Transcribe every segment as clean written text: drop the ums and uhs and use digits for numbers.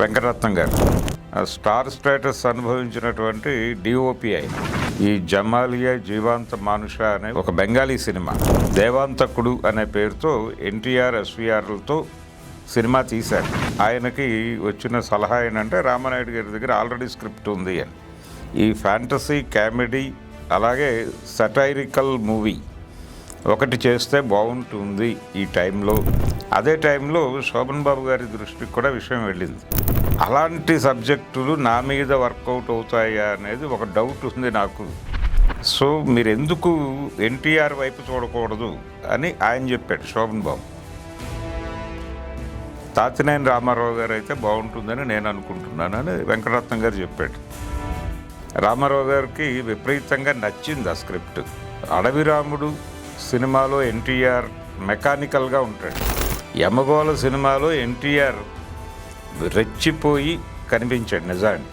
వెంకటరత్నం గారు star status అనుభవించినటువంటి DOP ఆయన. ఈ జమాలియా జీవాంత మానుష అనే ఒక బెంగాలీ సినిమా, దేవాంతకుడు అనే పేరుతో ఎన్టీఆర్ ఎస్వీఆర్లతో సినిమా తీశారు. ఆయనకి వచ్చిన సలహా ఏంటంటే రామానాయుడు గారి దగ్గర ఆల్రెడీ స్క్రిప్ట్ ఉంది అని. ఈ ఫ్యాంటసీ, కామెడీ అలాగే సటైరికల్ మూవీ ఒకటి చేస్తే బాగుంటుంది ఈ టైంలో. అదే టైంలో శోభన్ బాబు గారి దృష్టికి కూడా విషయం వెళ్ళింది. అలాంటి సబ్జెక్టులు నా మీద వర్కౌట్ అవుతాయా అనేది ఒక డౌట్ ఉంది నాకు. సో మీరు ఎందుకు ఎన్టీఆర్ వైపు చూడకూడదు అని ఆయన చెప్పాడు శోభన్ బాబు. తాతినేని రామారావు గారు అయితే బాగుంటుందని నేను అనుకుంటున్నానని వెంకటరత్నం గారు చెప్పాడు. రామారావు గారికి విపరీతంగా నచ్చింది ఆ స్క్రిప్ట్. అడవిరాముడు సినిమాలో ఎన్టీఆర్ మెకానికల్గా ఉంటాడు. యమగోళ సినిమాలో ఎన్టీఆర్ రెచ్చిపోయి కనిపించాడు నిజాన్ని.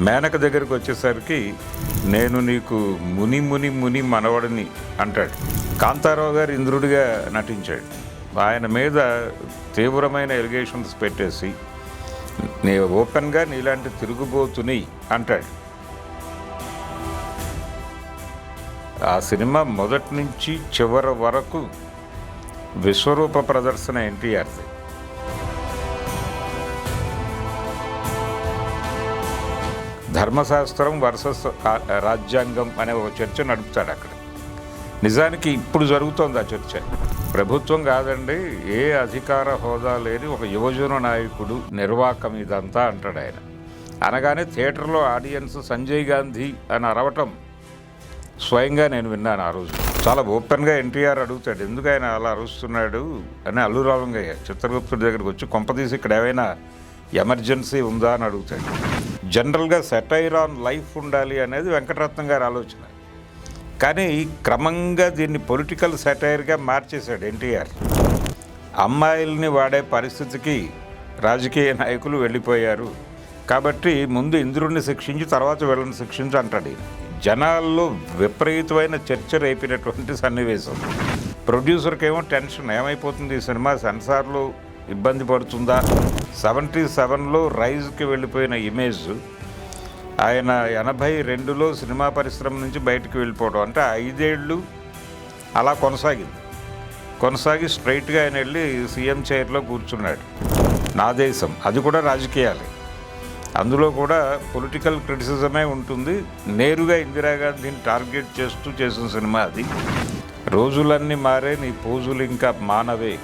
మేనక దగ్గరికి వచ్చేసరికి నేను నీకు ముని ముని ముని మనవడిని అంటాడు. కాంతారావు గారు ఇంద్రుడిగా నటించాడు. ఆయన మీద తీవ్రమైన ఎలిగేషన్స్ పెట్టేసి నీ ఓపెన్గా నీలాంటి తిరుగుబోతుని అంటాడు. ఆ సినిమా మొదటి నుంచి చివరి వరకు విశ్వరూప ప్రదర్శన ఎన్టీఆర్ది. ధర్మశాస్త్రం వర్సెస్ రాజ్యాంగం అనే ఒక చర్చ నడుపుతాడు అక్కడ. నిజానికి ఇప్పుడు జరుగుతోంది ఆ చర్చ. ప్రభుత్వం కాదండి, ఏ అధికార హోదా లేని ఒక యువజన నాయకుడు నిర్వాకం ఇదంతా అంటాడు ఆయన. అనగానే థియేటర్లో ఆడియన్స్ సంజయ్ గాంధీ అని అరవటం స్వయంగా నేను విన్నాను ఆ రోజు. చాలా ఓపెన్గా ఎన్టీఆర్ అడుగుతాడు, ఎందుకు ఆయన అలా అరుస్తున్నాడు అని. అల్లు రామలింగయ్య చిత్రగుప్తుడి దగ్గరికి వచ్చి కొంపదీసి ఇక్కడ ఏమైనా ఎమర్జెన్సీ ఉందా అని అడుగుతాడు. జనరల్గా సెటైర్ ఆన్ లైఫ్ ఉండాలి అనేది వెంకటరత్నం గారి ఆలోచన. కానీ క్రమంగా దీన్ని పొలిటికల్ సెటైర్గా మార్చేశాడు ఎన్టీఆర్. అమ్మాయిల్ని వాడే పరిస్థితికి రాజకీయ నాయకులు వెళ్ళిపోయారు కాబట్టి ముందు ఇంద్రుడిని శిక్షించి తర్వాత వీళ్ళని శిక్షించి అంటాడు. జనాల్లో విపరీతమైన చర్చ రేపినటువంటి సన్నివేశం. ప్రొడ్యూసర్కి ఏమో టెన్షన్, ఏమైపోతుంది ఈ సినిమా, సెన్సార్లో ఇబ్బంది పడుతుందా. 77లో రైజ్కి వెళ్ళిపోయిన ఇమేజ్ ఆయన 82లో సినిమా పరిశ్రమ నుంచి బయటకు వెళ్ళిపోవడం, అంటే 5 ఏళ్ళు అలా కొనసాగి స్ట్రైట్గా ఆయన వెళ్ళి సీఎం చైర్లో కూర్చున్నాడు. నా దేశం, అది కూడా రాజకీయాలే, అందులో కూడా పొలిటికల్ క్రిటిసిజమే ఉంటుంది. నేరుగా ఇందిరాగాంధీని టార్గెట్ చేస్తూ చేసిన సినిమా అది. రోజులన్నీ మారే నీ పోజులు ఇంకా మానవే.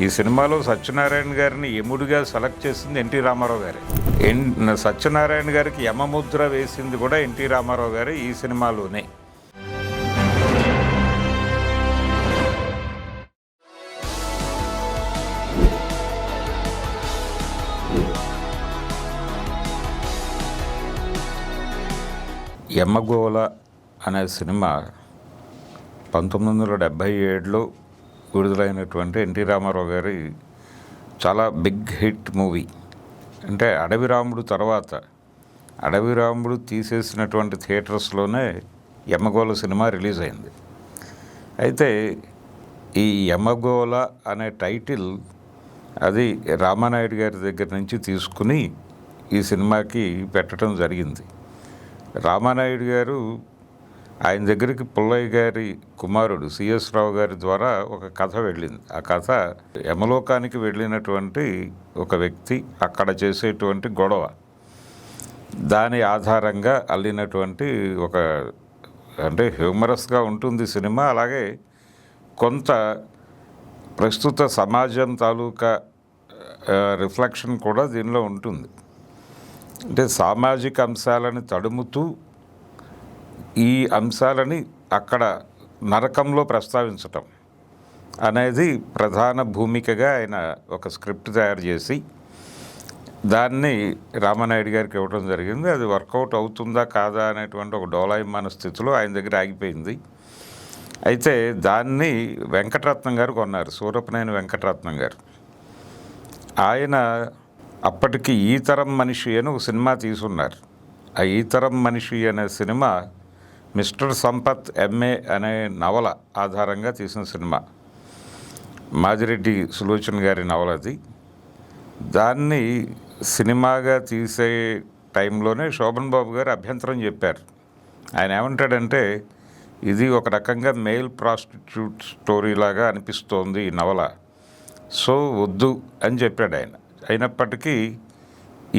ఈ సినిమాలో సత్యనారాయణ గారిని యముడిగా సెలెక్ట్ చేసింది ఎన్టీ రామారావు గారే. సత్యనారాయణ గారికి యమముద్ర వేసింది కూడా ఎన్టీ రామారావు గారే ఈ సినిమాలోనే. యమగోళ అనే సినిమా 1977లో విడుదలైనటువంటి ఎన్టీ రామారావు గారి చాలా బిగ్ హిట్ మూవీ. అంటే అడవిరాముడు తర్వాత, అడవిరాముడు తీసేసినటువంటి థియేటర్స్లోనే యమగోళ సినిమా రిలీజ్ అయింది. అయితే ఈ యమగోళ అనే టైటిల్ అది రామానాయుడు గారి దగ్గర నుంచి తీసుకుని ఈ సినిమాకి పెట్టడం జరిగింది. రామానాయుడు గారు ఆయన దగ్గరికి పుల్లయ్య గారి కుమారుడు సిఎస్ రావు గారి ద్వారా ఒక కథ వెళ్ళింది. ఆ కథ యమలోకానికి వెళ్ళినటువంటి ఒక వ్యక్తి అక్కడ చేసేటువంటి గొడవ, దాని ఆధారంగా అల్లినటువంటి ఒక, అంటే హ్యూమరస్గా ఉంటుంది సినిమా. అలాగే కొంత ప్రస్తుత సమాజం తాలూకా రిఫ్లెక్షన్ కూడా దీనిలో ఉంటుంది. అంటే సామాజిక అంశాలను తడుముతూ ఈ అంశాలని అక్కడ నరకంలో ప్రస్తావించటం అనేది ప్రధాన భూమికగా ఆయన ఒక స్క్రిప్ట్ తయారు చేసి దాన్ని రామానాయుడు గారికి ఇవ్వడం జరిగింది. అది వర్కౌట్ అవుతుందా కాదా అనేటువంటి ఒక డోలాయమాన స్థితిలో ఆయన దగ్గర ఆగిపోయింది. అయితే దాన్ని వెంకటరత్నం గారు కొన్నారు, సూరపనేని వెంకటరత్నం గారు. ఆయన అప్పటికి ఈ తరం మనిషి అని ఒక సినిమా తీసున్నారు. ఆ ఈ తరం మనిషి అనే సినిమా మిస్టర్ సంపత్ ఎంఏ అనే నవల ఆధారంగా తీసిన సినిమా. మాదిరెడ్డి సులోచన గారి నవల అది. దాన్ని సినిమాగా తీసే టైంలోనే శోభన్ బాబు గారు అభ్యంతరం చెప్పారు. ఆయన ఏమంటాడంటే, ఇది ఒక రకంగా మెయిల్ ప్రాస్టిట్యూట్ స్టోరీలాగా అనిపిస్తోంది ఈ నవల, సో వద్దు అని చెప్పాడు ఆయన. అయినప్పటికీ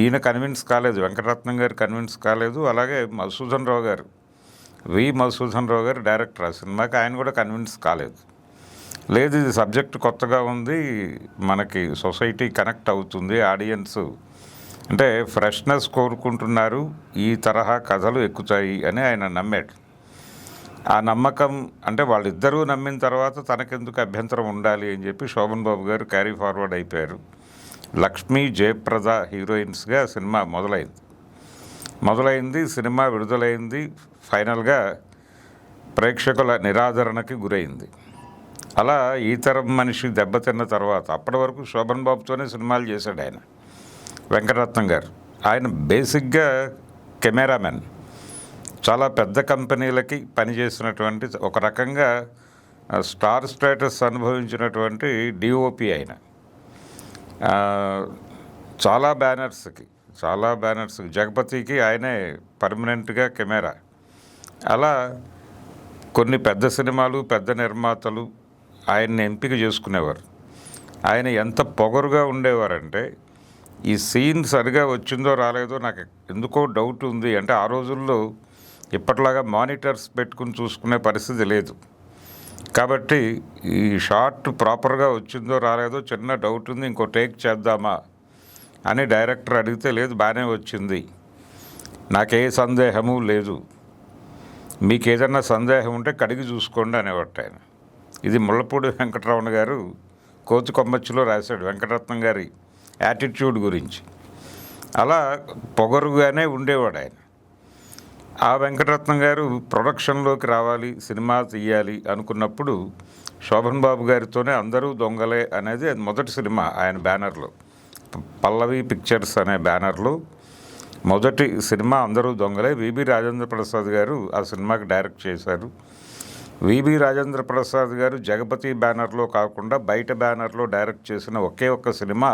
ఈయన కన్విన్స్ కాలేదు, వెంకటరత్నం గారు కన్విన్స్ కాలేదు. అలాగే మధుసూదన్ రావు గారు, మధుసూదన్ రావు గారు డైరెక్టర్ ఆ సినిమాకి, ఆయన కూడా కన్విన్స్ కాలేదు. లేదు, ఇది సబ్జెక్ట్ కొత్తగా ఉంది, మనకి సొసైటీ కనెక్ట్ అవుతుంది, ఆడియన్స్ అంటే ఫ్రెష్నెస్ కోరుకుంటున్నారు, ఈ తరహా కథలు ఎక్కుతాయి అని ఆయన నమ్మాడు. ఆ నమ్మకం అంటే వాళ్ళిద్దరూ నమ్మిన తర్వాత తనకెందుకు అభ్యంతరం ఉండాలి అని చెప్పి శోభన్ బాబు గారు క్యారీ ఫార్వర్డ్ అయిపోయారు. లక్ష్మీ, జయప్రద హీరోయిన్స్గా సినిమా మొదలైంది. సినిమా విడుదలైంది. ఫైనల్గా ప్రేక్షకుల నిరాదరణకి గురైంది. అలా ఈ తరం మనిషి దెబ్బతిన్న తర్వాత అప్పటి వరకు శోభన్ బాబుతోనే సినిమాలు చేశాడు ఆయన. వెంకటరత్నం గారు ఆయన బేసిక్గా కెమెరామెన్, చాలా పెద్ద కంపెనీలకి పనిచేసినటువంటి, ఒక రకంగా స్టార్ స్టేటస్ అనుభవించినటువంటి డిఓపి ఆయన. చాలా బ్యానర్స్కి జగపతికి ఆయనే పర్మనెంట్గా కెమెరా. అలా కొన్ని పెద్ద సినిమాలు, పెద్ద నిర్మాతలు ఆయన్ని ఎంపిక చేసుకునేవారు. ఆయన ఎంత పొగరుగా ఉండేవారంటే, ఈ సీన్ సరిగా వచ్చిందో రాలేదో నాకు ఎందుకో డౌట్ ఉంది అంటే, ఆ రోజుల్లో ఇప్పట్లాగా మానిటర్స్ పెట్టుకుని చూసుకునే పరిస్థితి లేదు. కాబట్టి ఈ షాట్ ప్రాపర్గా వచ్చిందో రాలేదో చిన్న డౌట్ ఉంది, ఇంకో టేక్ చేద్దామా అని డైరెక్టర్ అడిగితే, లేదు బాగానే వచ్చింది, నాకే సందేహము లేదు, మీకు ఏదన్నా సందేహం ఉంటే కడిగి చూసుకోండి అనేవాడు ఆయన. ఇది ముళ్ళపూడి వెంకటరమణ గారు కోతి కొమ్మచ్చిలో రాశాడు వెంకటరత్నం గారి యాటిట్యూడ్ గురించి. అలా పొగరుగానే ఉండేవాడు ఆయన. ఆ వెంకటరత్నం గారు ప్రొడక్షన్లోకి రావాలి, సినిమా తీయాలి అనుకున్నప్పుడు శోభన్ బాబు గారితోనే అందరూ దొంగలే అనేది అది మొదటి సినిమా ఆయన బ్యానర్లో, పల్లవి పిక్చర్స్ అనే బ్యానర్లో మొదటి సినిమా అందరూ దొంగలే. విబి రాజేంద్ర ప్రసాద్ గారు ఆ సినిమాకి డైరెక్ట్ చేశారు. విబి రాజేంద్ర ప్రసాద్ గారు జగపతి బ్యానర్లో కాకుండా బయట బ్యానర్లో డైరెక్ట్ చేసిన ఒకే ఒక్క సినిమా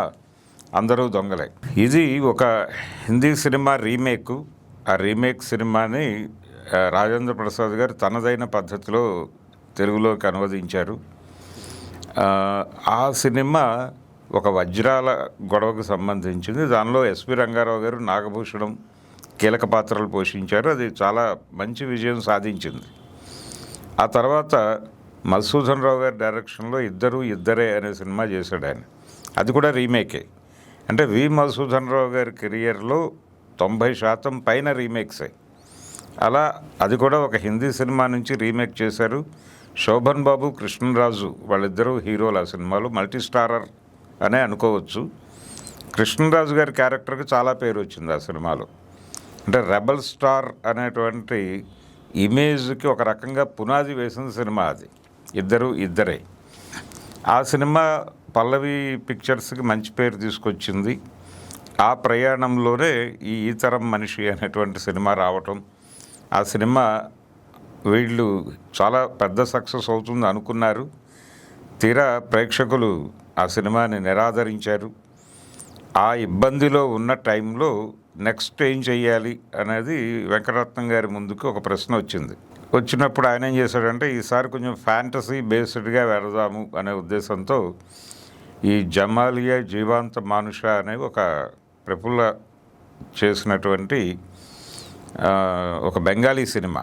అందరూ దొంగలే. ఇది ఒక హిందీ సినిమా రీమేకు. ఆ రీమేక్ సినిమాని రాజేంద్ర ప్రసాద్ గారు తనదైన పద్ధతిలో తెలుగులోకి అనువదించారు. ఆ సినిమా ఒక వజ్రాల గొడవకు సంబంధించింది. దానిలో ఎస్వి రంగారావు గారు, నాగభూషణం కీలక పాత్రలు పోషించారు. అది చాలా మంచి విజయం సాధించింది. ఆ తర్వాత మధుసూదన్ రావు గారి డైరెక్షన్లో ఇద్దరే అనే సినిమా చేశాడు ఆయన. అది కూడా రీమేకే. అంటే మధుసూదన్ రావు గారి కెరియర్లో 90% పైన రీమేక్సే. అలా అది కూడా ఒక హిందీ సినిమా నుంచి రీమేక్ చేశారు. శోభన్ బాబు, కృష్ణరాజు వాళ్ళిద్దరూ హీరోలు ఆ సినిమాలో, మల్టీ స్టారర్ అనే అనుకోవచ్చు. కృష్ణరాజు గారి క్యారెక్టర్కి చాలా పేరు వచ్చింది ఆ సినిమాలో. అంటే రెబల్ స్టార్ అనేటువంటి ఇమేజ్కి ఒక రకంగా పునాది వేసిన సినిమా అది. ఇద్దరే. ఆ సినిమా పల్లవి పిక్చర్స్కి మంచి పేరు తీసుకొచ్చింది. ఆ ప్రయాణంలోనే ఈ తరం మనిషి అనేటువంటి సినిమా రావటం, ఆ సినిమా వీళ్ళు చాలా పెద్ద సక్సెస్ అవుతుంది అనుకున్నారు. తీరా ప్రేక్షకులు ఆ సినిమాని నిరాదరించారు. ఆ ఇబ్బందిలో ఉన్న టైంలో నెక్స్ట్ ఏం చెయ్యాలి అనేది వెంకటరత్నం గారి ముందుకు ఒక ప్రశ్న వచ్చినప్పుడు ఆయన ఏం చేశాడంటే, ఈసారి కొంచెం ఫ్యాంటసీ బేస్డ్గా వెళదాము అనే ఉద్దేశంతో ఈ జమాలియా జీవాంత మానుష అనే ఒక ప్రఫుల్ల చేసినటువంటి ఒక బెంగాలీ సినిమా,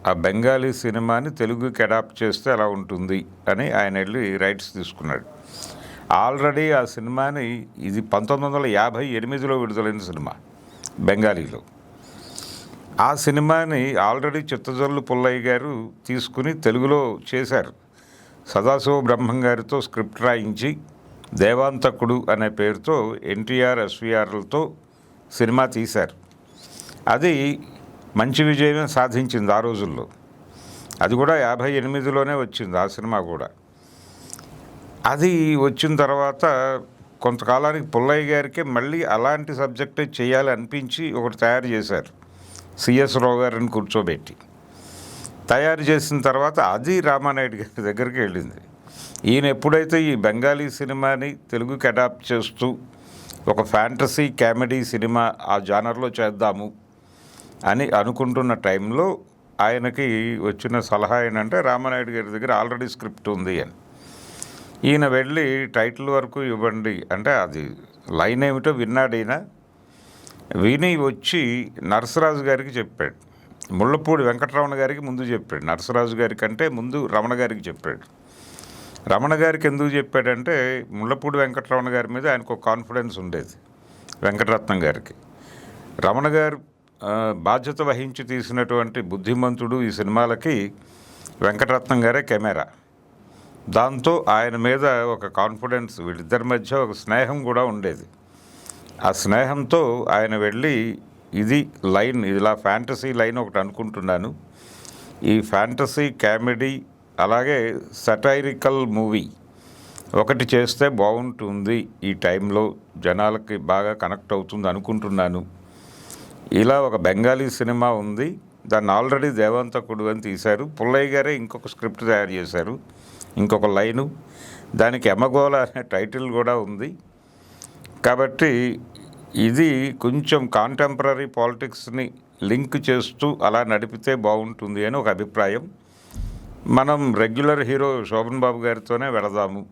ఆ బెంగాలీ సినిమాని తెలుగుకి అడాప్ట్ చేస్తే అలా ఉంటుంది అని ఆయన వెళ్ళి రైట్స్ తీసుకున్నాడు. ఆల్రెడీ ఆ సినిమాని, ఇది 1958లో విడుదలైన సినిమా బెంగాలీలో. ఆ సినిమాని ఆల్రెడీ చిత్తజల్లు పుల్లయ్య గారు తీసుకుని తెలుగులో చేశారు. సదాశివ బ్రహ్మం గారితో స్క్రిప్ట్ రాయించి దేవాంతకుడు అనే పేరుతో ఎన్టీఆర్, ఎస్వీఆర్లతో సినిమా తీశారు. అది మంచి విజయమే సాధించింది ఆ రోజుల్లో. అది కూడా 58లోనే వచ్చింది ఆ సినిమా కూడా. అది వచ్చిన తర్వాత కొంతకాలానికి పుల్లయ్య గారికి మళ్ళీ అలాంటి సబ్జెక్టే చేయాలి అనిపించి ఒకటి తయారు చేశారు. సిఎస్ రావు గారిని కూర్చోబెట్టి తయారు చేసిన తర్వాత అది రామానాయుడు గారి దగ్గరికి వెళ్ళింది. ఈయన ఎప్పుడైతే ఈ బెంగాలీ సినిమాని తెలుగుకి అడాప్ట్ చేస్తూ ఒక ఫ్యాంటసీ కామెడీ సినిమా ఆ జానర్లో చేద్దాము అని అనుకుంటున్న టైంలో ఆయనకి వచ్చిన సలహా ఏంటంటే రామానాయుడు గారి దగ్గర ఆల్రెడీ స్క్రిప్ట్ ఉంది అని. ఈయన వెళ్ళి టైటిల్ వరకు ఇవ్వండి అంటే అది లైన్ ఏమిటో విన్నాడు. ఈయన విని వచ్చి నరసరాజు గారికి చెప్పాడు. ముళ్ళపూడి వెంకటరమణ గారికి ముందు చెప్పాడు, నరసరాజు గారి కంటే ముందు రమణ గారికి చెప్పాడు. రమణ గారికి ఎందుకు చెప్పాడంటే ముళ్ళపూడి వెంకటరమణ గారి మీద ఆయనకు ఒక కాన్ఫిడెన్స్ ఉండేది వెంకటరత్నం గారికి. రమణ గారు బాధ్యత వహించి తీసినటువంటి బుద్ధిమంతుడు ఈ సినిమాలకి వెంకటరత్నం గారే కెమెరా. దాంతో ఆయన మీద ఒక కాన్ఫిడెన్స్, వీళ్ళిద్దరి మధ్య ఒక స్నేహం కూడా ఉండేది. ఆ స్నేహంతో ఆయన వెళ్ళి ఇది లైన్, ఇలా ఫ్యాంటసీ లైన్ ఒకటి అనుకుంటున్నాను, ఈ ఫ్యాంటసీ కామెడీ అలాగే సటైరికల్ మూవీ ఒకటి చేస్తే బాగుంటుంది, ఈ టైంలో జనాలకి బాగా కనెక్ట్ అవుతుంది అనుకుంటున్నాను. ఇలా ఒక బెంగాలీ సినిమా ఉంది, దాన్ని ఆల్రెడీ దేవాంతకుడు అని తీశారు, పుల్లయ్య గారే ఇంకొక స్క్రిప్ట్ తయారు చేశారు, ఇంకొక లైను, దానికి ఎమగోళ అనే టైటిల్ కూడా ఉంది. కాబట్టి ఇది కొంచెం కాంటెంపరీ పాలిటిక్స్ని లింక్ చేస్తూ అలా నడిపితే బాగుంటుంది అని ఒక అభిప్రాయం. మనం రెగ్యులర్ హీరో శోభన్ బాబు గారితోనే వెళదాము,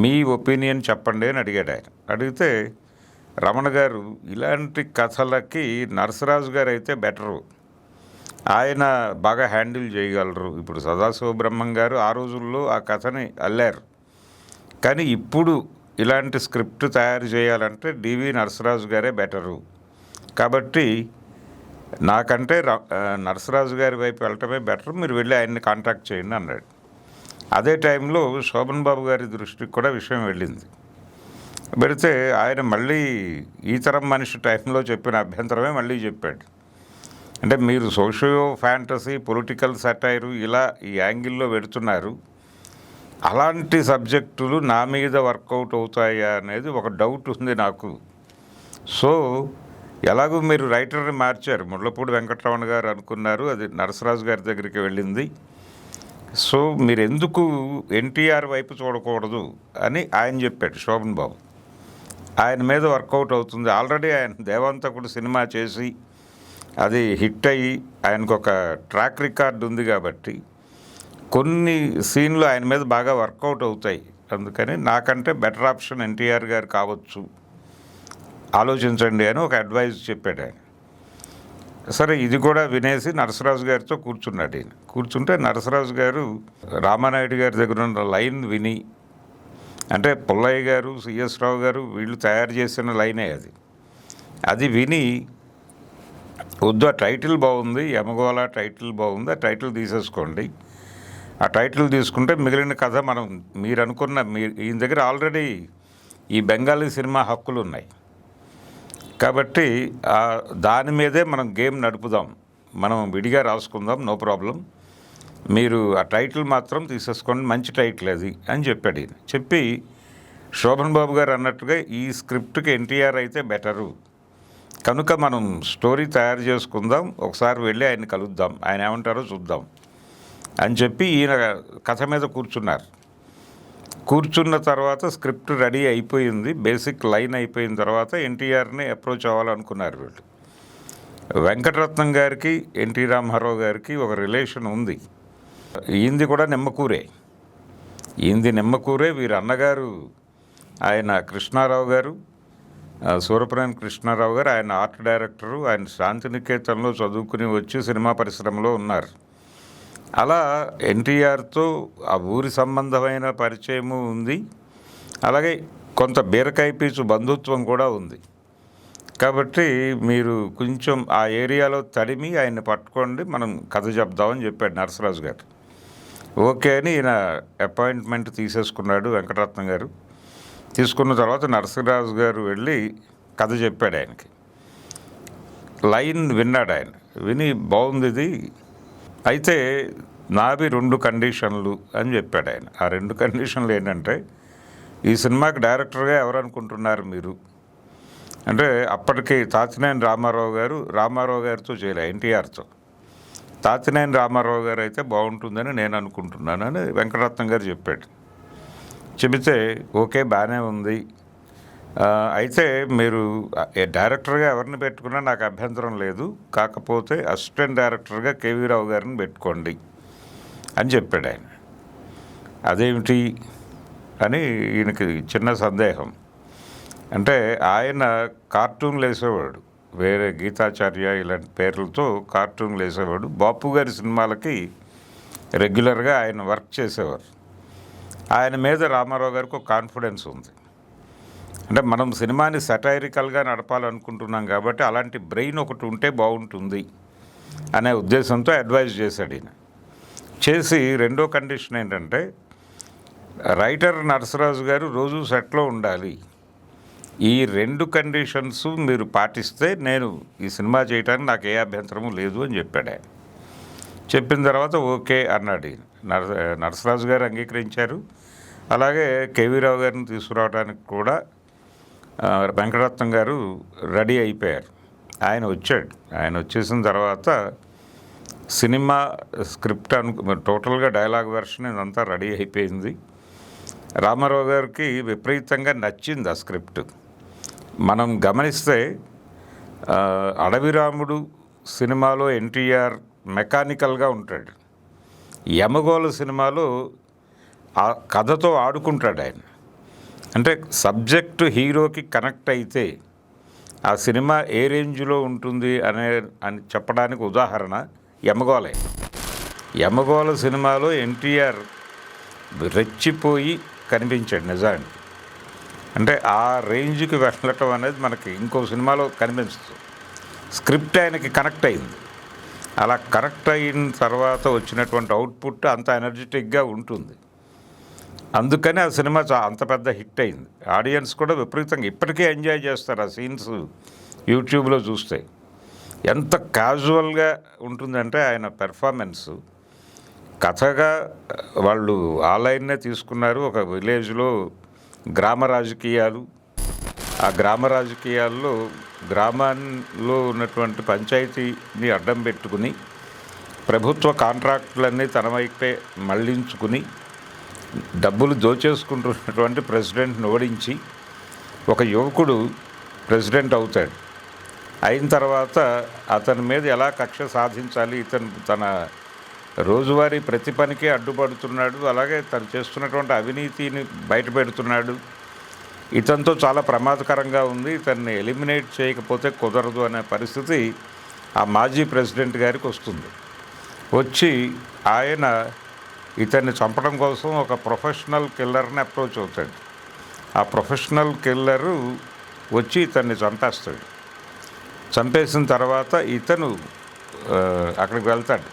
మీ ఒపీనియన్ చెప్పండి అని అడిగాడు ఆయన. అడిగితే రమణ గారు ఇలాంటి కథలకి నరసరాజు గారు అయితే బెటరు, ఆయన బాగా హ్యాండిల్ చేయగలరు. ఇప్పుడు సదాశివబ్రహ్మం గారు ఆ రోజుల్లో ఆ కథని అల్లారు, కానీ ఇప్పుడు ఇలాంటి స్క్రిప్ట్ తయారు చేయాలంటే డివి నరసరాజు గారే బెటరు. కాబట్టి నాకంటే నరసరాజు గారి వైపు వెళ్ళటమే బెటర్, మీరు వెళ్ళి ఆయన్ని కాంటాక్ట్ చేయండి అన్నాడు. అదే టైంలో శోభన్ బాబు గారి దృష్టికి కూడా విషయం వెళ్ళింది. పెడితే ఆయన మళ్ళీ ఈ తరం మనిషి టైంలో చెప్పిన అభ్యంతరమే మళ్ళీ చెప్పాడు. అంటే మీరు సోషియో ఫ్యాంటసీ, పొలిటికల్ సటైరు ఇలా ఈ యాంగిల్లో పెడుతున్నారు, అలాంటి సబ్జెక్టులు నా మీద వర్కౌట్ అవుతాయా అనేది ఒక డౌట్ ఉంది నాకు. సో ఎలాగూ మీరు రైటర్ని మార్చారు, ముళ్ళపూడి వెంకటరమణ గారు అనుకున్నారు, అది నరసరాజు గారి దగ్గరికి వెళ్ళింది. సో మీరు ఎందుకు ఎన్టీఆర్ వైపు చూడకూడదు అని ఆయన చెప్పాడు శోభన్ బాబు. ఆయన మీద వర్కౌట్ అవుతుంది, ఆల్రెడీ ఆయన దేవాంతకుడు సినిమా చేసి అది హిట్ అయ్యి ఆయనకు ఒక ట్రాక్ రికార్డు ఉంది కాబట్టి కొన్ని సీన్లు ఆయన మీద బాగా వర్కౌట్ అవుతాయి. అందుకని నాకంటే బెటర్ ఆప్షన్ ఎన్టీఆర్ గారు కావచ్చు, ఆలోచించండి అని ఒక అడ్వైజ్ చెప్పాడు ఆయన. సరే ఇది కూడా వినేసి నరసరాజు గారితో కూర్చున్నాడు ఈయన. కూర్చుంటే నరసరాజు గారు రామానాయుడు గారి దగ్గర ఉన్న లైన్ విని, అంటే పుల్లయ్య గారు, సిఎస్ రావు గారు వీళ్ళు తయారు చేసిన లైనే అది విని, వద్దు ఆ టైటిల్ బాగుంది, యమగోళ టైటిల్ బాగుంది, ఆ టైటిల్ తీసేసుకోండి, ఆ టైటిల్ తీసుకుంటే మిగిలిన కథ మనం మీరు అనుకున్న ఈయన దగ్గర ఆల్రెడీ ఈ బెంగాలీ సినిమా హక్కులు ఉన్నాయి కాబట్టి దాని మీదే మనం గేమ్ నడుపుదాం, మనం విడిగా రాసుకుందాం, నో ప్రాబ్లం, మీరు ఆ టైటిల్ మాత్రం తీసేసుకోండి, మంచి టైటిల్ అది అని చెప్పాడు ఈయన. చెప్పి శోభన్ బాబు గారు అన్నట్టుగా ఈ స్క్రిప్ట్కి ఎన్టీఆర్ అయితే బెటరు కనుక మనం స్టోరీ తయారు చేసుకుందాం, ఒకసారి వెళ్ళి ఆయన్ని కలుద్దాం, ఆయన ఏమంటారో చూద్దాం అని చెప్పి ఈయన కథ మీద కూర్చున్నారు. కూర్చున్న తర్వాత స్క్రిప్ట్ రెడీ అయిపోయింది, బేసిక్ లైన్ అయిపోయిన తర్వాత ఎన్టీఆర్ని అప్రోచ్ అవ్వాలనుకున్నారు వీళ్ళు. వెంకటరత్నం గారికి ఎన్టీ రామారావు గారికి ఒక రిలేషన్ ఉంది, ఈయనది కూడా నిమ్మకూరే, వీరి అన్నగారు ఆయన కృష్ణారావు గారు, సూరప్రయాణ్ కృష్ణారావు గారు, ఆయన ఆర్ట్ డైరెక్టరు, ఆయన శాంతినికేతన్లో చదువుకుని వచ్చి సినిమా పరిశ్రమలో ఉన్నారు. అలా ఎన్టీఆర్తో ఆ ఊరి సంబంధమైన పరిచయము ఉంది, అలాగే కొంత బీరకాయ పీచు బంధుత్వం కూడా ఉంది. కాబట్టి మీరు కొంచెం ఆ ఏరియాలో తడిమి ఆయన్ని పట్టుకోండి, మనం కథ చెప్దామని చెప్పాడు నరసరాజు గారు. ఓకే అని ఈయన అపాయింట్మెంట్ తీసేసుకున్నాడు వెంకటరత్నం గారు. తీసుకున్న తర్వాత నరసరాజు గారు వెళ్ళి కథ చెప్పాడు ఆయనకి. లైన్ విన్నాడు ఆయన, విని బాగుంది ఇది, అయితే నావి 2 కండిషన్లు అని చెప్పాడు ఆయన. ఆ 2 కండిషన్లు ఏంటంటే, ఈ సినిమాకి డైరెక్టర్గా ఎవరు అనుకుంటున్నారు మీరు అంటే, అప్పటికి తాతినేని రామారావు గారితో చేయలే, ఎన్టీఆర్తో. తాతినేని రామారావు గారు అయితే బాగుంటుందని నేను అనుకుంటున్నాను అని వెంకటరత్నం గారు చెప్పాడు. చెబితే ఓకే బాగానే ఉంది. అయితే మీరు డైరెక్టర్గా ఎవరిని పెట్టుకున్నా నాకు అభ్యంతరం లేదు, కాకపోతే అసిస్టెంట్ డైరెక్టర్గా కేవీ రావు గారిని పెట్టుకోండి అని చెప్పాడు ఆయన. అదేమిటి అని ఈయనకి చిన్న సందేహం. అంటే ఆయన కార్టూన్లు వేసేవాడు, వేరే గీతాచార్య ఇలాంటి పేర్లతో కార్టూన్లు వేసేవాడు. బాపు గారి సినిమాలకి రెగ్యులర్గా ఆయన వర్క్ చేసేవారు. ఆయన మీద రామారావు గారికి ఒక కాన్ఫిడెన్స్ ఉంది. అంటే మనం సినిమాని సటైరికల్గా నడపాలనుకుంటున్నాం కాబట్టి అలాంటి బ్రెయిన్ ఒకటి ఉంటే బాగుంటుంది అనే ఉద్దేశంతో అడ్వైజ్ చేశాడు ఈయన. చేసి రెండో కండిషన్ ఏంటంటే రైటర్ నరసరాజు గారు రోజు సెట్లో ఉండాలి. ఈ రెండు కండిషన్స్ మీరు పాటిస్తే నేను ఈ సినిమా చేయడానికి నాకు ఏ అభ్యంతరము లేదు అని చెప్పాడు ఆయన. చెప్పిన తర్వాత ఓకే అన్నాడు ఈయన. నరసరాజు గారు అంగీకరించారు. అలాగే కేవీ రావు గారిని తీసుకురావడానికి కూడా వెంకటరత్నం గారు రెడీ అయిపోయారు. ఆయన వచ్చాడు. ఆయన వచ్చేసిన తర్వాత సినిమా స్క్రిప్ట్ టోటల్గా డైలాగ్ వెర్షన్ ఇదంతా రెడీ అయిపోయింది. రామారావు గారికి విపరీతంగా నచ్చింది ఆ స్క్రిప్ట్. మనం గమనిస్తే అడవిరాముడు సినిమాలో ఎన్టీఆర్ మెకానికల్గా ఉంటాడు. యమగోళ సినిమాలో ఆ కథతో ఆడుకుంటాడు ఆయన. అంటే సబ్జెక్టు హీరోకి కనెక్ట్ అయితే ఆ సినిమా ఏ రేంజ్లో ఉంటుంది అని చెప్పడానికి ఉదాహరణ యమగోళే. యమగోళ సినిమాలో ఎన్టీఆర్ రెచ్చిపోయి కనిపించాడు నిజానికి. అంటే ఆ రేంజ్కి వెళ్ళటం అనేది మనకి ఇంకో సినిమాలో కనిపిస్తుంది. స్క్రిప్ట్ ఆయనకి కనెక్ట్ అయింది. అలా కనెక్ట్ అయిన తర్వాత వచ్చినటువంటి అవుట్పుట్ అంత ఎనర్జెటిక్గా ఉంటుంది. అందుకని ఆ సినిమా అంత పెద్ద హిట్ అయింది. ఆడియన్స్ కూడా విపరీతంగా ఇప్పటికే ఎంజాయ్ చేస్తారు ఆ సీన్స్. యూట్యూబ్లో చూస్తే ఎంత క్యాజువల్గా ఉంటుందంటే ఆయన పెర్ఫార్మెన్స్. కథగా వాళ్ళు ఆ లైన్నే తీసుకున్నారు. ఒక విలేజ్లో గ్రామ రాజకీయాలు, ఆ గ్రామ రాజకీయాల్లో గ్రామాల్లో ఉన్నటువంటి పంచాయతీని అడ్డం పెట్టుకుని ప్రభుత్వ కాంట్రాక్టులన్నీ తన వైపే మళ్లించుకుని డబ్బులు దోచేసుకుంటున్నటువంటి ప్రెసిడెంట్ని ఓడించి ఒక యువకుడు ప్రెసిడెంట్ అవుతాడు. అయిన తర్వాత అతని మీద ఎలా కక్ష సాధించాలి, ఇతను తన రోజువారీ ప్రతి పనికి అడ్డుపడుతున్నాడు, అలాగే తను చేస్తున్నటువంటి అవినీతిని బయటపెడుతున్నాడు, ఇతనితో చాలా ప్రమాదకరంగా ఉంది, ఇతన్ని ఎలిమినేట్ చేయకపోతే కుదరదు అనే పరిస్థితి ఆ మాజీ ప్రెసిడెంట్ గారికి వస్తుంది. వచ్చి ఆయన ఇతన్ని చంపడం కోసం ఒక ప్రొఫెషనల్ కిల్లర్ని అప్రోచ్ అవుతాడు. ఆ ప్రొఫెషనల్ కిల్లరు వచ్చి ఇతన్ని చంపేస్తాడు. చంపేసిన తర్వాత ఇతను అక్కడికి వెళ్తాడు.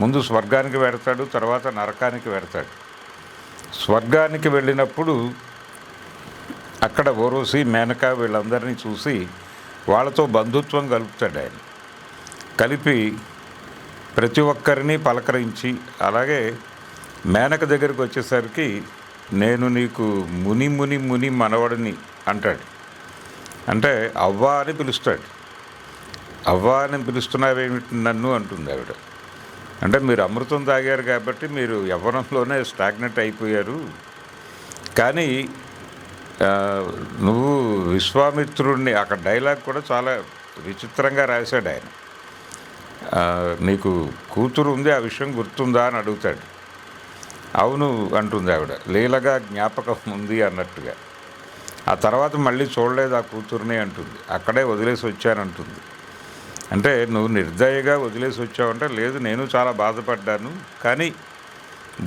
ముందు స్వర్గానికి వెడతాడు, తర్వాత నరకానికి వెడతాడు. స్వర్గానికి వెళ్ళినప్పుడు అక్కడ ఓరోసి, మేనక వీళ్ళందరినీ చూసి వాళ్ళతో బంధుత్వం కలుపుతాడు ఆయన. కలిపి ప్రతి ఒక్కరిని పలకరించి, అలాగే మేనక దగ్గరికి వచ్చేసరికి నేను నీకు ముని ముని ముని మనవడిని అంటాడు. అంటే అవ్వ అని పిలుస్తాడు. అవ్వ అని పిలుస్తున్నావేమిటి నన్ను అంటుంది ఆవిడ. అంటే మీరు అమృతం తాగారు కాబట్టి మీరు యవ్వనంలోనే స్టాగ్నెట్ అయిపోయారు, కానీ నువ్వు విశ్వామిత్రుడిని, అక్కడ డైలాగ్ కూడా చాలా విచిత్రంగా రాశాడు ఆయన. నీకు కూతురు ఉంది, ఆ విషయం గుర్తుందా అని అడుగుతాడు. అవును అంటుంది ఆవిడ, లీలగా జ్ఞాపకం ఉంది అన్నట్టుగా. ఆ తర్వాత మళ్ళీ చూడలేదు ఆ కూతురుని అంటుంది. అక్కడే వదిలేసి వచ్చానంటుంది. అంటే నువ్వు నిర్దయగా వదిలేసి వచ్చావంటే, లేదు నేను చాలా బాధపడ్డాను, కానీ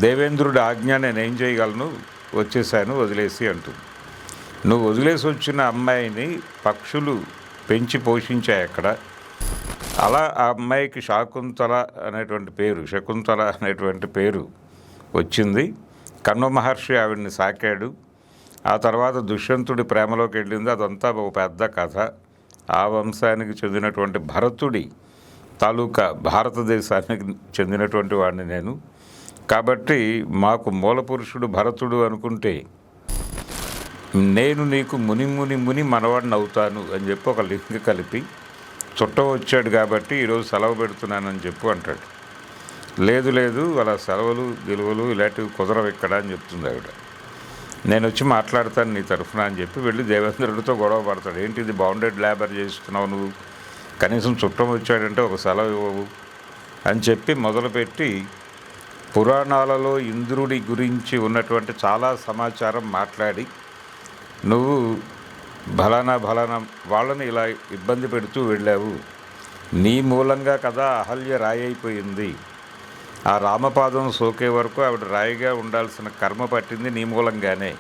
దేవేంద్రుడి ఆజ్ఞ నేనేం చేయగలను, వచ్చేసాను వదిలేసి అంటుంది. నువ్వు వదిలేసి వచ్చిన అమ్మాయిని పక్షులు పెంచి పోషించాయి అక్కడ. అలా ఆ అమ్మాయికి శకుంతల అనేటువంటి పేరు వచ్చింది. కణ్వ మహర్షి ఆవిడ్ని సాకాడు. ఆ తర్వాత దుష్యంతుడి ప్రేమలోకి వెళ్ళింది. అదంతా ఒక పెద్ద కథ. ఆ వంశానికి చెందినటువంటి భరతుడి తాలూకా భారతదేశానికి చెందినటువంటి వాడిని నేను. కాబట్టి మాకు మూలపురుషుడు భరతుడు అనుకుంటే నేను నీకు ముని ముని ముని మనవాడిని అవుతాను అని చెప్పి ఒక లింక్ కలిపి, చుట్టం వచ్చాడు కాబట్టి ఈరోజు సెలవు పెడుతున్నానని చెప్పు అంటాడు. లేదు లేదు అలా సెలవులు గెలువలు ఇలాంటివి కుదరవు ఇక్కడ అని చెప్తుంది ఆవిడ. నేను వచ్చి మాట్లాడతాను నీ తరఫున అని చెప్పి వెళ్ళి దేవేంద్రుడితో గొడవ పడతాడు. ఏంటి ఇది బౌండెడ్ లేబర్ చేస్తున్నావు నువ్వు, కనీసం చుట్టం వచ్చాడంటే ఒక సెలవు ఇవ్వవు అని చెప్పి మొదలుపెట్టి పురాణాలలో ఇంద్రుడి గురించి ఉన్నటువంటి చాలా సమాచారం మాట్లాడి నువ్వు ఫలానా వాళ్ళని ఇలా ఇబ్బంది పెడుతూ వెళ్ళావు, నీ మూలంగా కదా అహల్య రాయి అయిపోయింది, ఆ రామపాదం సోకే వరకు ఆవిడ రాయిగా ఉండాల్సిన కర్మ పట్టింది నీ మూలంగానే,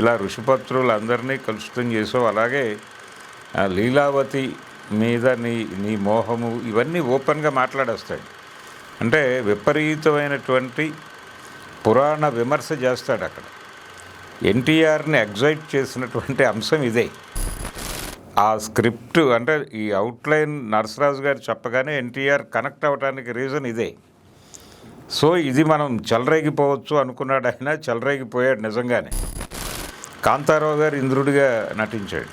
ఇలా ఋషిపత్రులందరినీ కలుషితం చేసావు, అలాగే లీలావతి మీద నీ మోహము, ఇవన్నీ ఓపెన్గా మాట్లాడేస్తాడు. అంటే విపరీతమైనటువంటి పురాణ విమర్శ చేస్తాడు అక్కడ. ఎన్టీఆర్ని ఎగ్జైట్ చేసినటువంటి అంశం ఇదే. ఆ స్క్రిప్ట్ అంటే ఈ అవుట్లైన్ నరసరాజు గారు చెప్పగానే ఎన్టీఆర్ కనెక్ట్ అవ్వడానికి రీజన్ ఇదే. సో ఇది మనం చెలరేగిపోవచ్చు అనుకున్నాడు, ఆయన చెలరేగిపోయాడు నిజంగానే. కాంతారావు గారు ఇంద్రుడిగా నటించాడు.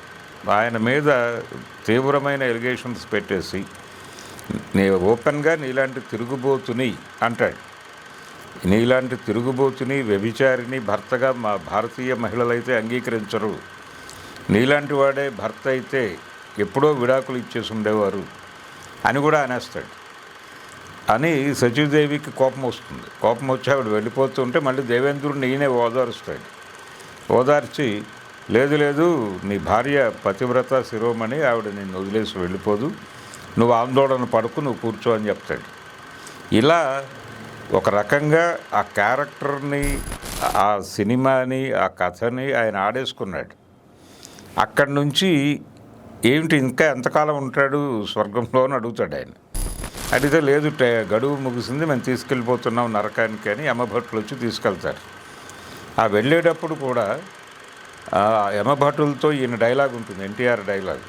ఆయన మీద తీవ్రమైన ఎలిగేషన్స్ పెట్టేసి ఓపెన్గా నీలాంటి తిరుగుబోతుని అంటాడు. నీలాంటి తిరుగుబోతుని, వ్యభిచారిని భర్తగా మా భారతీయ మహిళలైతే అంగీకరించరు, నీలాంటి వాడే భర్త అయితే ఎప్పుడో విడాకులు ఇచ్చేసి ఉండేవారు అని కూడా అనేస్తాడు. అని సచీదేవికి కోపం వస్తుంది. కోపం వచ్చి ఆవిడ వెళ్ళిపోతుంటే మళ్ళీ దేవేంద్రుడిని ఈయనే ఓదారుస్తాడు. ఓదార్చి లేదు నీ భార్య పతివ్రత శిరోమణి, ఆవిడ నిన్ను వదిలేసి వెళ్ళిపోదు, నువ్వు ఆందోళన పడుకు, నువ్వు కూర్చో అని చెప్తాడు. ఇలా ఒక రకంగా ఆ క్యారెక్టర్ని, ఆ సినిమాని, ఆ కథని ఆయన ఆడేసుకున్నాడు. అక్కడి నుంచి ఏమిటి ఇంకా ఎంతకాలం ఉంటాడు స్వర్గంలో అని అడుగుతాడు ఆయన. అడిగితే లేదు గడువు ముగిసింది, మేము తీసుకెళ్ళిపోతున్నాం నరకానికి అని యమభటులు వచ్చి తీసుకెళ్తారు. ఆ వెళ్ళేటప్పుడు కూడా యమభటులతో ఈయన డైలాగ్ ఉంటుంది, ఎన్టీఆర్ డైలాగ్,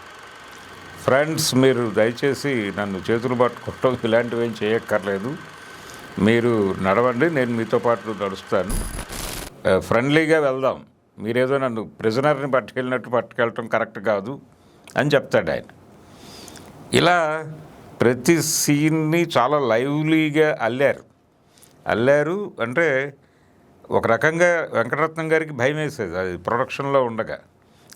ఫ్రెండ్స్ మీరు దయచేసి నన్ను చేతులు పట్టుకోవటం ఇలాంటివి ఏం చేయక్కర్లేదు, మీరు నడవండి, నేను మీతో పాటు నడుస్తాను, ఫ్రెండ్లీగా వెళ్దాం, మీరేదో నన్ను ప్రిజనర్ని పట్టుకెళ్ళినట్టు పట్టుకెళ్ళటం కరెక్ట్ కాదు అని చెప్తాడు ఆయన. ఇలా ప్రతి సీన్ని చాలా లైవ్లీగా అల్లారు. అంటే ఒక రకంగా వెంకటరత్నం గారికి భయం వేసేది అది ప్రొడక్షన్లో ఉండగా.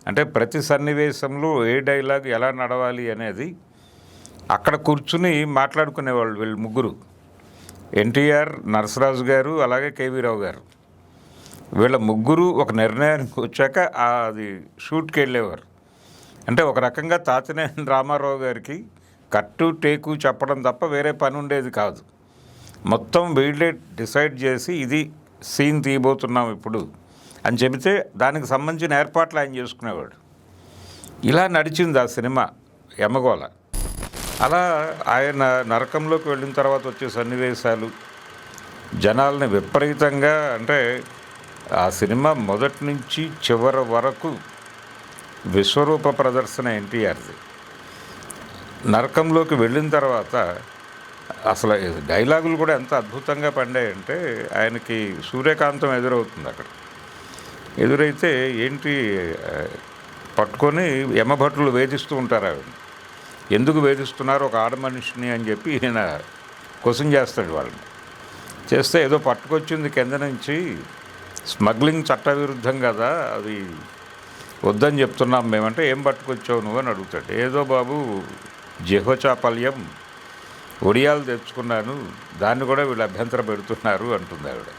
అంటే ప్రతి సన్నివేశంలో ఏ డైలాగ్ ఎలా నడవాలి అనేది అక్కడ కూర్చుని మాట్లాడుకునేవాళ్ళు వీళ్ళు ముగ్గురు, ఎన్టీఆర్, నరసరాజు గారు, అలాగే కేవీ రావు గారు. వీళ్ళ ముగ్గురు ఒక నిర్ణయానికి వచ్చాక అది షూట్కి వెళ్ళేవారు. అంటే ఒక రకంగా తాతినేని రామారావు గారికి కట్టు టేకు చెప్పడం తప్ప వేరే పని ఉండేది కాదు. మొత్తం వీళ్ళే డిసైడ్ చేసి ఇది సీన్ తీయబోతున్నాం ఇప్పుడు అని చెబితే దానికి సంబంధించిన ఏర్పాట్లు ఆయన చేసుకునేవాడు. ఇలా నడిచింది ఆ సినిమా యమగోళ. అలా ఆయన నరకంలోకి వెళ్ళిన తర్వాత వచ్చే సన్నివేశాలు జనాల్ని విపరీతంగా, అంటే ఆ సినిమా మొదటి నుంచి చివరి వరకు విశ్వరూప ప్రదర్శన ఎన్టీఆర్ది. నరకంలోకి వెళ్ళిన తర్వాత అసలు డైలాగులు కూడా ఎంత అద్భుతంగా పండాయంటే, ఆయనకి సూర్యకాంతం ఎదురవుతుంది. అక్కడ ఎదురైతే ఏంటి పట్టుకొని యమభటులు వేధిస్తూ ఉంటారు ఆవిడ. ఎందుకు వేధిస్తున్నారు ఒక ఆడ మనిషిని అని చెప్పి ఈయన క్వశ్చన్ చేస్తాడు వాళ్ళని. చేస్తే ఏదో పట్టుకొచ్చింది కింద నుంచి, స్మగ్లింగ్ చట్టవిరుద్ధం కదా, అది వద్దని చెప్తున్నాం మేమంటే, ఏం పట్టుకొచ్చావు నువ్వు అని అడుగుతాడు. ఏదో బాబు జెహోచాపల్యం ఒడియాలు తెచ్చుకున్నాను, దాన్ని కూడా వీళ్ళు అభ్యంతర పెడుతున్నారు అంటుంది ఆవిడ.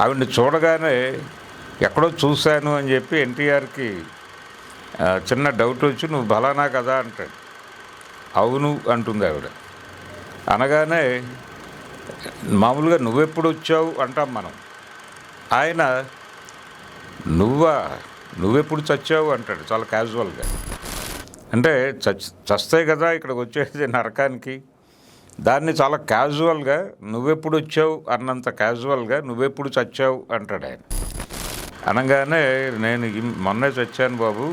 ఆవిడని చూడగానే ఎక్కడో చూశాను అని చెప్పి ఎన్టీఆర్కి చిన్న డౌట్ వచ్చి నువ్వు బలానా కదా అంటాడు. అవును అంటుంది ఆవిడ. అనగానే మామూలుగా నువ్వెప్పుడు వచ్చావు అంటాం మనం, ఆయన నువ్వెప్పుడు చచ్చావు అంటాడు చాలా క్యాజువల్గా. అంటే చస్తే కదా ఇక్కడికి వచ్చేది నరకానికి, దాన్ని చాలా క్యాజువల్గా నువ్వెప్పుడు వచ్చావు అన్నంత క్యాజువల్గా నువ్వెప్పుడు చచ్చావు అంటాడు ఆయన. అనగానే నేను మొన్నే చచ్చాను బాబు,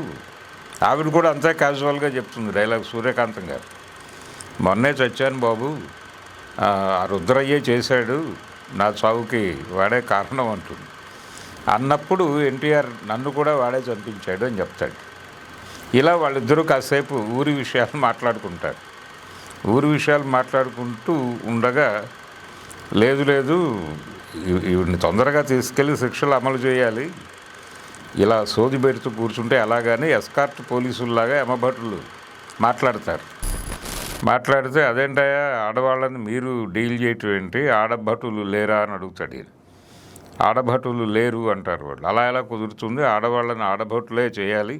ఆవిడ కూడా అంతే క్యాజువల్గా చెప్తుంది డైలాగ్ సూర్యకాంతం గారు, మొన్నే చచ్చాను బాబు, ఆ రుద్రయ్యే చేశాడు నా చావుకి, వాడే కారణం అంటుంది. అన్నప్పుడు ఎన్టీఆర్ నన్ను కూడా వాడే చంపించాడు అని చెప్తాడు. ఇలా వాళ్ళిద్దరూ కాసేపు ఊరి విషయాలు మాట్లాడుకుంటారు. ఊరి విషయాలు మాట్లాడుకుంటూ ఉండగా లేదు ఈవిడిని తొందరగా తీసుకెళ్ళి శిక్షలు అమలు చేయాలి, ఇలా సోది పెడుతూ కూర్చుంటే అలాగని ఎస్కార్ట్ పోలీసుల్లాగా ఎమభటులు మాట్లాడతారు. మాట్లాడితే అదేంటయ్యా ఆడవాళ్ళని మీరు డీల్ చేయటం ఏంటి, ఆడభటులు లేరా అని అడుగుతాడు ఈయన. ఆడభటులు లేరు అంటారు వాళ్ళు. అలా ఎలా కుదురుతుంది, ఆడవాళ్ళని ఆడభటులే చేయాలి,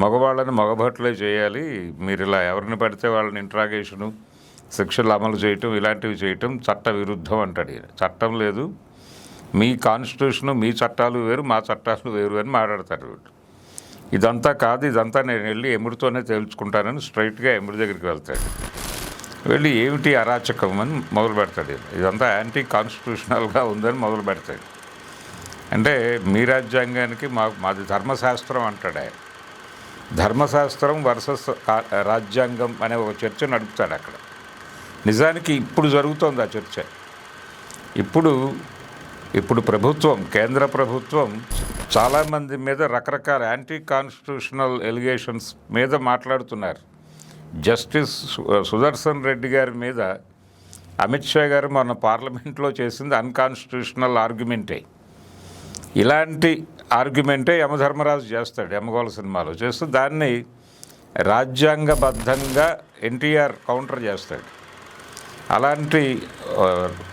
మగవాళ్ళని మగభటులే చేయాలి, మీరు ఇలా ఎవరిని పడితే వాళ్ళని ఇంట్రాగేషను శిక్షలు అమలు చేయటం ఇలాంటివి చేయటం చట్ట విరుద్ధం అంటాడు ఈయన. చట్టం లేదు, మీ కాన్స్టిట్యూషను మీ చట్టాలు వేరు మా చట్టాలు వేరు అని మాట్లాడతారు వీళ్ళు. ఇదంతా కాదు, ఇదంతా నేను వెళ్ళి ఎముడితోనే తేల్చుకుంటానని స్ట్రైట్గా ఎముడి దగ్గరికి వెళ్తాడు. వెళ్ళి ఏమిటి అరాచకం అని మొదలు పెడతాడు. ఇదంతా యాంటీ కాన్స్టిట్యూషనల్గా ఉందని మొదలు పెడతాడు. అంటే మీ రాజ్యాంగానికి మాది ధర్మశాస్త్రం అంటాడు ఆయన. ధర్మశాస్త్రం వర్సెస్ రాజ్యాంగం అనే ఒక చర్చ నడుపుతాడు అక్కడ. నిజానికి ఇప్పుడు జరుగుతోంది ఆ చర్చ. ఇప్పుడు ప్రభుత్వం, కేంద్ర ప్రభుత్వం చాలామంది మీద రకరకాల యాంటీ కాన్స్టిట్యూషనల్ ఎలిగేషన్స్ మీద మాట్లాడుతున్నారు. జస్టిస్ సుదర్శన్ రెడ్డి గారి మీద అమిత్ షా గారు మొన్న పార్లమెంట్లో చేసింది అన్కాన్స్టిట్యూషనల్ ఆర్గ్యుమెంటే. ఇలాంటి ఆర్గ్యుమెంటే యమధర్మరాజు చేస్తాడు యమగోళ సినిమాలో. చేస్తూ దాన్ని రాజ్యాంగబద్ధంగా ఎన్టీఆర్ కౌంటర్ చేస్తాడు. అలాంటి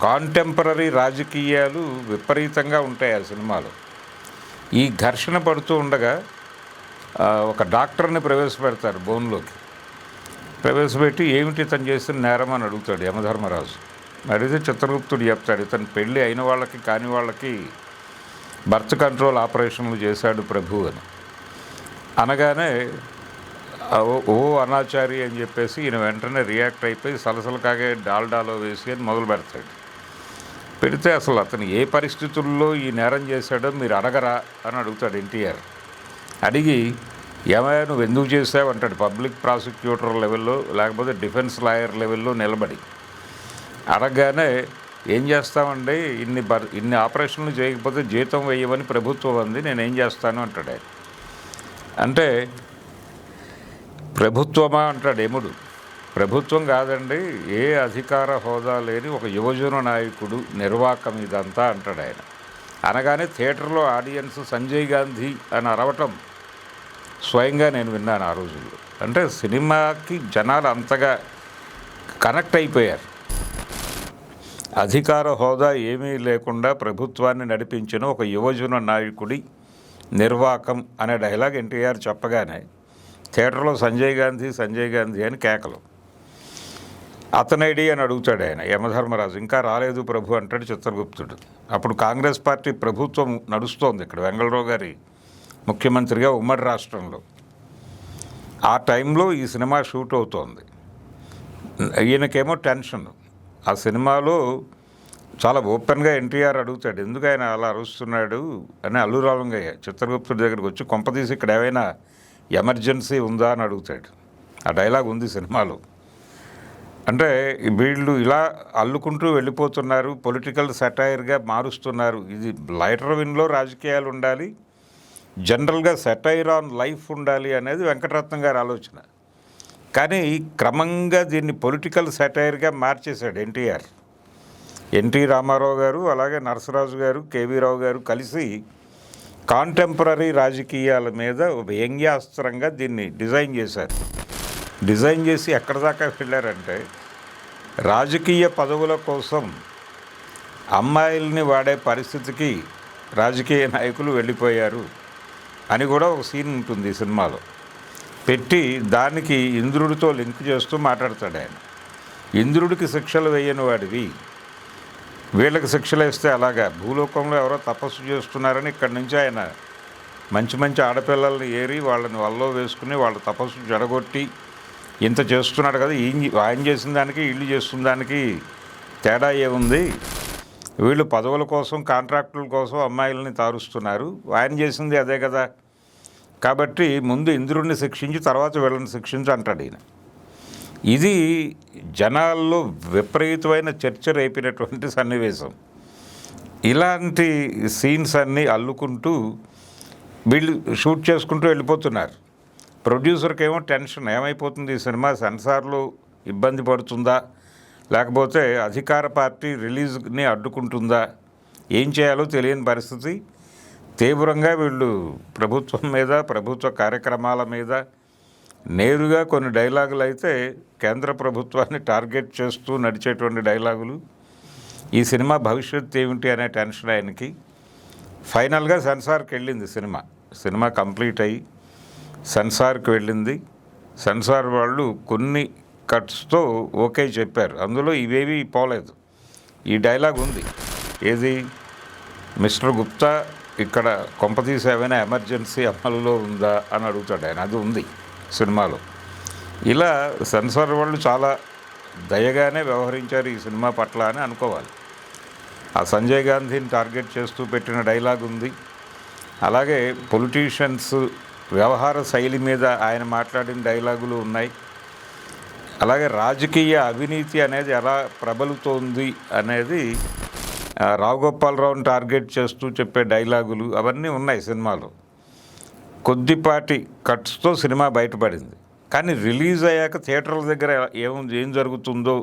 కాంటెంపరీ రాజకీయాలు విపరీతంగా ఉంటాయి ఆ సినిమాలో. ఈ ఘర్షణ పడుతూ ఉండగా ఒక డాక్టర్ని ప్రవేశపెడతారు బోన్లోకి. ప్రవేశపెట్టి ఏమిటి ఇతను చేసిన నేరం అని అడుగుతాడు యమధర్మరాజు. అడిగితే చిత్రగుప్తుడు చెప్తాడు, ఇతను పెళ్ళి అయిన వాళ్ళకి కాని వాళ్ళకి బర్త్ కంట్రోల్ ఆపరేషన్లు చేశాడు ప్రభు అని. అనగానే ఓ అనాచారి అని చెప్పేసి ఈయన వెంటనే రియాక్ట్ అయిపోయి సలసలకాగే డాల్డాలో వేసి అని మొదలు పెడతాడు. పెడితే అసలు అతను ఏ పరిస్థితుల్లో ఈ నేరం చేశాడో మీరు అడగరా అని అడుగుతాడు ఎన్టీఆర్. అడిగి ఏమయ్యా నువ్వు ఎందుకు చేసావు అంటాడు పబ్లిక్ ప్రాసిక్యూటర్ లెవెల్లో, లేకపోతే డిఫెన్స్ లాయర్ లెవెల్లో నిలబడి. అడగగానే ఏం చేస్తామండి, ఇన్ని ఆపరేషన్లు చేయకపోతే జీతం వేయమని ప్రభుత్వం అంది, నేనేం చేస్తాను అంటాడు ఆయన. అంటే ప్రభుత్వమా అంటాడు ఎముడు. ప్రభుత్వం కాదండి, ఏ అధికార హోదా లేని ఒక యువజన నాయకుడు నిర్వాకం ఇదంతా అంటాడు ఆయన. అనగానే థియేటర్లో ఆడియన్స్ సంజయ్ గాంధీ అని అరవటం స్వయంగా నేను విన్నాను ఆ రోజుల్లో. అంటే సినిమాకి జనాలు అంతగా కనెక్ట్ అయిపోయారు. అధికార హోదా ఏమీ లేకుండా ప్రభుత్వాన్ని నడిపించిన ఒక యువజన నాయకుడి నిర్వాకం అనే డైలాగ్ ఎన్టీఆర్ చెప్పగానే థియేటర్లో సంజయ్ గాంధీ అని కేకలు. అతనేడి అని అడుగుతాడు ఆయన యమధర్మరాజు. ఇంకా రాలేదు ప్రభు అంటాడు చిత్రగుప్తుడు. అప్పుడు కాంగ్రెస్ పార్టీ ప్రభుత్వం నడుస్తోంది ఇక్కడ, వెంగళరావు గారి ముఖ్యమంత్రిగా ఉమ్మడి రాష్ట్రంలో. ఆ టైంలో ఈ సినిమా షూట్ అవుతోంది. ఈయనకేమో టెన్షన్. ఆ సినిమాలో చాలా ఓపెన్గా ఎన్టీఆర్ అడుగుతాడు, ఎందుకు ఆయన అలా అరుస్తున్నాడు అని. అల్లు రామలింగయ్య చిత్రగుప్తుడి దగ్గరికి వచ్చి కొంపదీసి ఇక్కడ ఏమైనా ఎమర్జెన్సీ ఉందా అని అడుగుతాడు. ఆ డైలాగ్ ఉంది సినిమాలో. అంటే వీళ్ళు ఇలా అల్లుకుంటూ వెళ్ళిపోతున్నారు, పొలిటికల్ సెటైర్గా మారుస్తున్నారు. ఇది లైటర్ విన్లో రాజకీయాలు ఉండాలి, జనరల్గా సెటైర్ ఆన్ లైఫ్ ఉండాలి అనేది వెంకటరత్నం గారి ఆలోచన. కానీ క్రమంగా దీన్ని పొలిటికల్ సెటైర్గా మార్చేశాడు ఎన్టీఆర్. ఎన్టీ రామారావు గారు, అలాగే నరసరాజు గారు, కేవీ రావు గారు కలిసి కాంటెంపరీ రాజకీయాల మీద వ్యంగ్యాస్త్రంగా దీన్ని డిజైన్ చేశారు. డిజైన్ చేసి ఎక్కడి దాకా వెళ్ళారంటే రాజకీయ పదవుల కోసం అమ్మాయిల్ని వాడే పరిస్థితికి రాజకీయ నాయకులు వెళ్ళిపోయారు అని కూడా ఒక సీన్ ఉంటుంది ఈ సినిమాలో. పెట్టి దానికి ఇంద్రుడితో లింక్ చేస్తూ మాట్లాడతాడు ఆయన. ఇంద్రుడికి శిక్షలు వేయని వాడివి, వీళ్ళకి శిక్షలు వేస్తే అలాగా భూలోకంలో ఎవరో తపస్సు చేస్తున్నారని ఇక్కడి నుంచి ఆయన మంచి మంచి ఆడపిల్లల్ని ఏరి వాళ్ళని వల్లో వేసుకుని వాళ్ళ తపస్సు జడగొట్టి ఇంత చేస్తున్నాడు కదా. ఆయన చేసిన దానికి వీళ్ళు చేస్తున్న దానికి తేడా ఏముంది? వీళ్ళు పదవుల కోసం కాంట్రాక్టుల కోసం అమ్మాయిలని తారుస్తున్నారు, ఆయన చేసింది అదే కదా. కాబట్టి ముందు ఇంద్రుడిని శిక్షించి తర్వాత వీళ్ళని శిక్షించి అంటాడు ఈయన. ఇది జనాల్లో విపరీతమైన చర్చ రేపినటువంటి సన్నివేశం. ఇలాంటి సీన్స్ అన్నీ అల్లుకుంటూ వీళ్ళు షూట్ చేసుకుంటూ వెళ్ళిపోతున్నారు. ప్రొడ్యూసర్కి ఏమో టెన్షన్, ఏమైపోతుంది ఈ సినిమా, సెన్సార్లు ఇబ్బంది పడుతుందా, లేకపోతే అధికార పార్టీ రిలీజ్ని అడ్డుకుంటుందా, ఏం చేయాలో తెలియని పరిస్థితి. తీవ్రంగా వీళ్ళు ప్రభుత్వం మీద, ప్రభుత్వ కార్యక్రమాల మీద నేరుగా కొన్ని డైలాగులు అయితే కేంద్ర ప్రభుత్వాన్ని టార్గెట్ చేస్తూ నడిచేటువంటి డైలాగులు. ఈ సినిమా భవిష్యత్తు ఏమిటి అనే టెన్షన్ ఆయనకి. ఫైనల్గా సెన్సార్కి వెళ్ళింది సినిమా కంప్లీట్ అయ్యి సెన్సార్కి వెళ్ళింది. సెన్సార్ వాళ్ళు కొన్ని కట్స్తో ఓకే చెప్పారు. అందులో ఇవేవి పోలేదు. ఈ డైలాగ్ ఉంది, ఏది, మిస్టర్ గుప్తా ఇక్కడ కొంపతీసి ఏమైనా ఎమర్జెన్సీ అమలులో ఉందా అని అడుగుతాడు ఆయన. అది ఉంది సినిమాలో. ఇలా సెన్సార్ వాళ్ళు చాలా దయగానే వ్యవహరించారు ఈ సినిమా పట్ల అని అనుకోవాలి. ఆ సంజయ్ గాంధీని టార్గెట్ చేస్తూ పెట్టిన డైలాగ్ ఉంది. అలాగే పొలిటీషియన్స్ వ్యవహార శైలి మీద ఆయన మాట్లాడిన డైలాగులు ఉన్నాయి. అలాగే రాజకీయ అవినీతి అనేది ఎలా ప్రబలుతోంది అనేది రావు గోపాలరావుని టార్గెట్ చేస్తూ చెప్పే డైలాగులు అవన్నీ ఉన్నాయి సినిమాలో. కొద్దిపాటి కట్స్తో సినిమా బయటపడింది. కానీ రిలీజ్ అయ్యాక థియేటర్ల దగ్గర ఏం జరుగుతుందో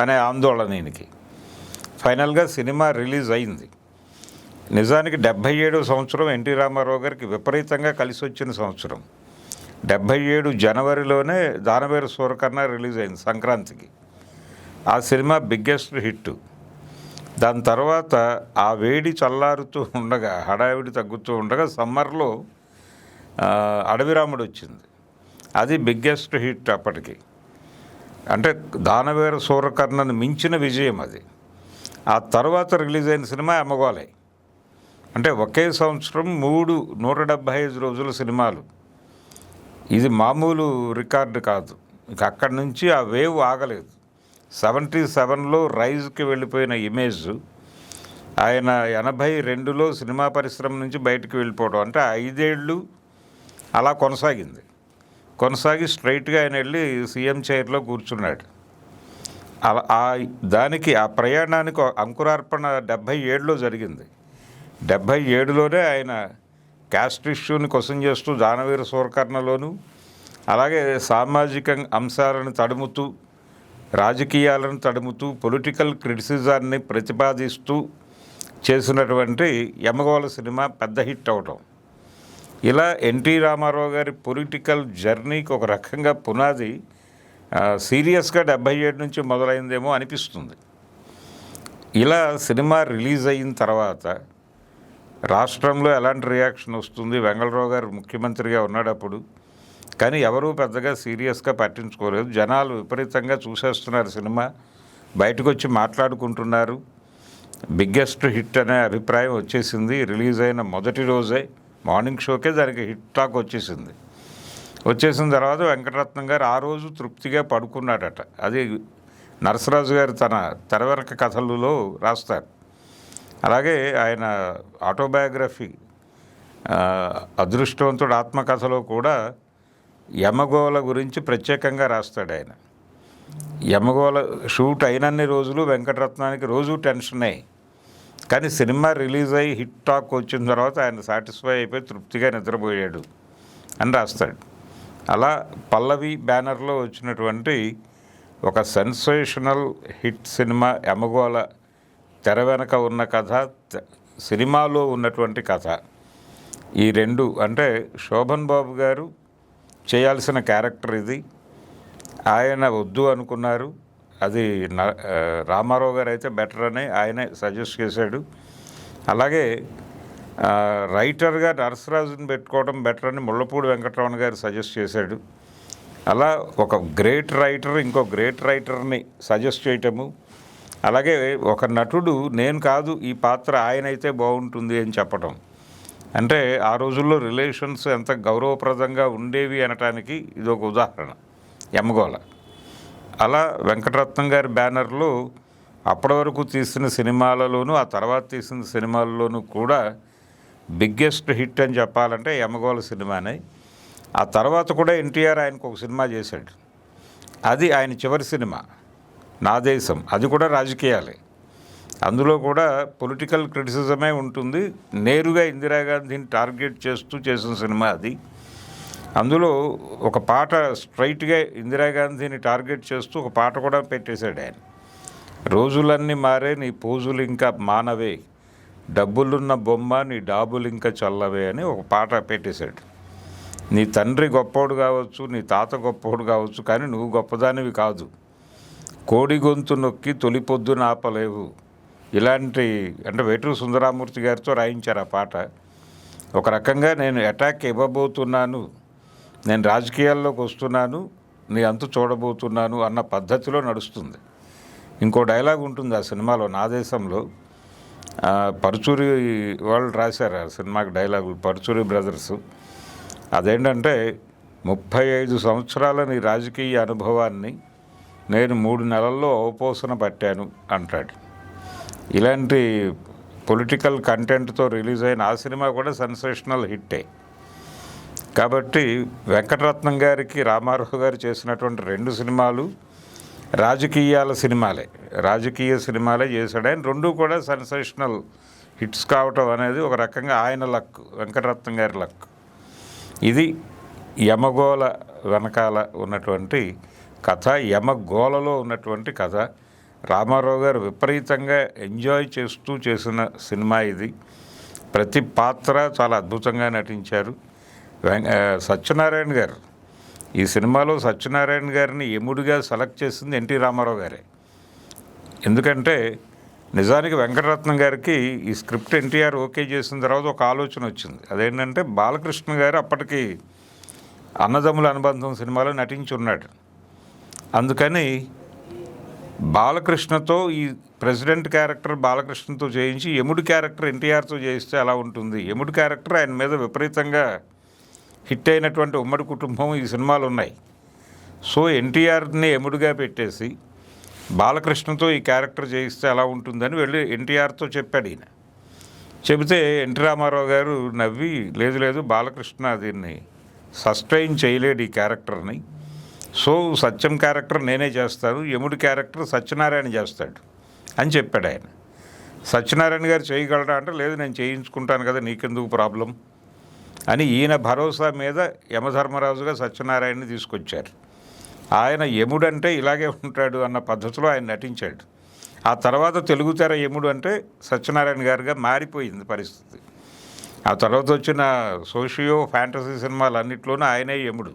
అనే ఆందోళన ఈయనకి. ఫైనల్గా సినిమా రిలీజ్ అయింది. నిజానికి 77వ సంవత్సరం ఎన్టీ రామారావు గారికి విపరీతంగా కలిసి వచ్చిన సంవత్సరం. 77 జనవరిలోనే దానవేరు సూరకర్ణ రిలీజ్ అయింది సంక్రాంతికి. ఆ సినిమా బిగ్గెస్ట్ హిట్. దాని తర్వాత ఆ వేడి చల్లారుతూ ఉండగా, హడావిడి తగ్గుతూ ఉండగా సమ్మర్లో అడవిరాముడు వచ్చింది. అది బిగ్గెస్ట్ హిట్ అప్పటికి. అంటే దానవేరు సూరకర్ణను మించిన విజయం అది. ఆ తర్వాత రిలీజ్ అయిన సినిమా అమ్మగోలై. అంటే ఒకే సంవత్సరం 3 175 రోజుల సినిమాలు. ఇది మామూలు రికార్డు కాదు. ఇక అక్కడి నుంచి ఆ వేవ్ ఆగలేదు. 77లో రైజ్కి వెళ్ళిపోయిన ఇమేజ్ ఆయన 82లో సినిమా పరిశ్రమ నుంచి బయటకు వెళ్ళిపోవడం. అంటే 5 ఏళ్ళు అలా కొనసాగి స్ట్రైట్గా ఆయన వెళ్ళి సీఎం చైర్లో కూర్చున్నాడు. అలా దానికి ఆ ప్రయాణానికి అంకురార్పణ 77లో జరిగింది. 77లోనే ఆయన క్యాస్ట్ ఇష్యూని క్వశ్చన్ చేస్తూ దానవీర సూరకర్ణలోను, అలాగే సామాజిక అంశాలను తడుముతూ, రాజకీయాలను తడుముతూ, పొలిటికల్ క్రిటిసిజాన్ని ప్రతిపాదిస్తూ చేసినటువంటి యమగోళ సినిమా పెద్ద హిట్ అవటం. ఇలా ఎన్టీ రామారావు గారి పొలిటికల్ జర్నీకి ఒక రకంగా పునాది సీరియస్గా 77 నుంచి మొదలైందేమో అనిపిస్తుంది. ఇలా సినిమా రిలీజ్ అయిన తర్వాత రాష్ట్రంలో ఎలాంటి రియాక్షన్ వస్తుంది? వెంగళరావు గారు ముఖ్యమంత్రిగా ఉన్నాడు అప్పుడు. కానీ ఎవరూ పెద్దగా సీరియస్గా పట్టించుకోలేదు. జనాలు విపరీతంగా చూసేస్తున్నారు సినిమా, బయటకు వచ్చి మాట్లాడుకుంటున్నారు. బిగ్గెస్ట్ హిట్ అనే అభిప్రాయం వచ్చేసింది. రిలీజ్ అయిన మొదటి రోజే మార్నింగ్ షోకే దానికి హిట్ టాక్ వచ్చేసిన తర్వాత వెంకటరత్నం గారు ఆ రోజు తృప్తిగా పడుకున్నాడట. అది నరసరాజు గారు తన తెరవెనక కథలలో రాస్తారు. అలాగే ఆయన ఆటోబయోగ్రఫీ అదృష్టవంతుడు ఆత్మకథలో కూడా యమగోళ గురించి ప్రత్యేకంగా రాస్తాడు ఆయన. యమగోళ షూట్ అయినన్ని రోజులు వెంకటరత్నానికి రోజు టెన్షనే. కానీ సినిమా రిలీజ్ అయ్యి హిట్ టాక్ వచ్చిన తర్వాత ఆయన సాటిస్ఫై అయిపోయి తృప్తిగా నిద్రపోయాడు అని రాస్తాడు. అలా పల్లవి బ్యానర్లో వచ్చినటువంటి ఒక సెన్సేషనల్ హిట్ సినిమా యమగోళ తెర వెనక ఉన్న కథ, సినిమాలో ఉన్నటువంటి కథ, ఈ రెండు. అంటే శోభన్ బాబు గారు చేయాల్సిన క్యారెక్టర్ ఇది. ఆయన వద్దు అనుకున్నారు. అది రామారావు గారు అయితే బెటర్ అని ఆయనే సజెస్ట్ చేశాడు. అలాగే రైటర్గా నరసరాజుని పెట్టుకోవడం బెటర్ అని ముళ్ళపూడి వెంకటరమణ గారు సజెస్ట్ చేశాడు. అలా ఒక గ్రేట్ రైటర్ ఇంకో గ్రేట్ రైటర్ని సజెస్ట్ చేయటము, అలాగే ఒక నటుడు నేను కాదు ఈ పాత్ర ఆయన అయితే బాగుంటుంది అని చెప్పటం. అంటే ఆ రోజుల్లో రిలేషన్స్ ఎంత గౌరవప్రదంగా ఉండేవి అనటానికి ఇది ఒక ఉదాహరణ యమగోళ. అలా వెంకటరత్నం గారి బ్యానర్లో అప్పటి వరకు తీసిన సినిమాలలోనూ ఆ తర్వాత తీసిన సినిమాల్లోనూ కూడా బిగ్గెస్ట్ హిట్ అని చెప్పాలంటే యమగోళ సినిమానే. ఆ తర్వాత కూడా ఎన్టీఆర్ ఆయనకు ఒక సినిమా చేశాడు. అది ఆయన చివరి సినిమా, నా దేశం. అది కూడా రాజకీయాలే. అందులో కూడా పొలిటికల్ క్రిటిసిజమే ఉంటుంది. నేరుగా ఇందిరాగాంధీని టార్గెట్ చేస్తూ చేసిన సినిమా అది. అందులో ఒక పాట స్ట్రైట్గా ఇందిరాగాంధీని టార్గెట్ చేస్తూ ఒక పాట కూడా పెట్టేశాడు ఆయన. రోజులన్నీ మారే నీ పోజులు ఇంకా మానవే, డబ్బులున్న బొమ్మ నీ డాబులు ఇంకా చల్లవే అని ఒక పాట పెట్టేశాడు. నీ తండ్రి గొప్పోడు కావచ్చు, నీ తాత గొప్పోడు కావచ్చు, కానీ నువ్వు గొప్పదానివి కాదు. కోడి గొంతు నొక్కి తొలి పొద్దున ఆపలేవు. ఇలాంటి అంటే వేటూరి సుందరరామూర్తి గారితో రాయించారు ఆ పాట. ఒక రకంగా నేను అటాక్ ఇవ్వబోతున్నాను, నేను రాజకీయాల్లోకి వస్తున్నాను, నీ అంతు చూడబోతున్నాను అన్న పద్ధతిలో నడుస్తుంది. ఇంకో డైలాగ్ ఉంటుంది ఆ సినిమాలో, నా దేశంలో. పరుచూరి వాళ్ళు రాశారు ఆ సినిమాకి డైలాగులు, పరుచూరి బ్రదర్స్. అదేంటంటే 35 సంవత్సరాల నీ రాజకీయ అనుభవాన్ని నేను 3 నెలల్లో అవపోసన పట్టాను అంటాడు. ఇలాంటి పొలిటికల్ కంటెంట్తో రిలీజ్ అయిన ఆ సినిమా కూడా సెన్సేషనల్ హిట్టే. కాబట్టి వెంకటరత్నం గారికి రామారావు గారు చేసినటువంటి 2 సినిమాలు రాజకీయ సినిమాలే చేశాడు ఆయన. 2 కూడా సెన్సేషనల్ హిట్స్ కావటం అనేది ఒక రకంగా ఆయన లక్, వెంకటరత్నం గారి లక్. ఇది యమగోళ వెనకాల ఉన్నటువంటి కథ, యమగోళలో ఉన్నటువంటి కథ. రామారావు గారు విపరీతంగా ఎంజాయ్ చేస్తూ చేసిన సినిమా ఇది. ప్రతి పాత్ర చాలా అద్భుతంగా నటించారు. సత్యనారాయణ గారు ఈ సినిమాలో సత్యనారాయణ గారిని యముడిగా సెలెక్ట్ చేసింది ఎన్టీ రామారావు గారే. ఎందుకంటే నిజానికి వెంకటరత్నం గారికి ఈ స్క్రిప్ట్ ఎన్టీఆర్ ఓకే చేసిన తర్వాత ఒక ఆలోచన వచ్చింది. అదేంటంటే బాలకృష్ణ గారు అప్పటికి అన్నదమ్ముల అనుబంధం సినిమాలో నటించి ఉన్నాడు. అందుకని బాలకృష్ణతో ఈ ప్రెసిడెంట్ క్యారెక్టర్ బాలకృష్ణతో చేయించి యముడి క్యారెక్టర్ ఎన్టీఆర్తో చేయిస్తే ఎలా ఉంటుంది. యముడి క్యారెక్టర్ ఆయన మీద విపరీతంగా హిట్ అయినటువంటి ఉమ్మడి కుటుంబం ఈ సినిమాలు ఉన్నాయి. సో ఎన్టీఆర్ని యముడిగా పెట్టేసి బాలకృష్ణతో ఈ క్యారెక్టర్ చేయిస్తే ఎలా ఉంటుందని వెళ్ళి ఎన్టీఆర్తో చెప్పాడు ఈయన. చెబితే ఎన్టీ రామారావు గారు నవ్వి, లేదు బాలకృష్ణ దీన్ని సస్టైన్ చేయలేడు ఈ క్యారెక్టర్ని, సో సత్యం క్యారెక్టర్ నేనే చేస్తాను, యముడి క్యారెక్టర్ సత్యనారాయణ చేస్తాడు అని చెప్పాడు ఆయన. సత్యనారాయణ గారు చేయగలరా అంటే లేదు, నేను చేయించుకుంటాను కదా, నీకెందుకు ప్రాబ్లం అని ఈయన భరోసా మీద యమధర్మరాజుగా సత్యనారాయణని తీసుకొచ్చారు. ఆయన యముడంటే ఇలాగే ఉంటాడు అన్న పద్ధతిలో ఆయన నటించాడు. ఆ తర్వాత తెలుగు తెర యముడు అంటే సత్యనారాయణ గారుగా మారిపోయింది పరిస్థితి. ఆ తర్వాత వచ్చిన సోషియో ఫ్యాంటసీ సినిమాలన్నింటిలోనూ ఆయనే యముడు.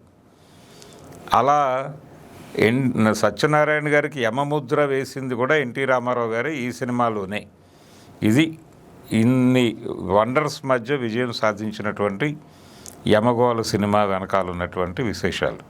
అలా సత్యనారాయణ గారికి యమముద్ర వేసింది కూడా ఎన్టీ రామారావు గారు ఈ సినిమాలోనే. ఇది ఇన్ని వండర్స్ మధ్య విజయం సాధించినటువంటి యమగోళ సినిమా వెనకాల ఉన్నటువంటి విశేషాలు.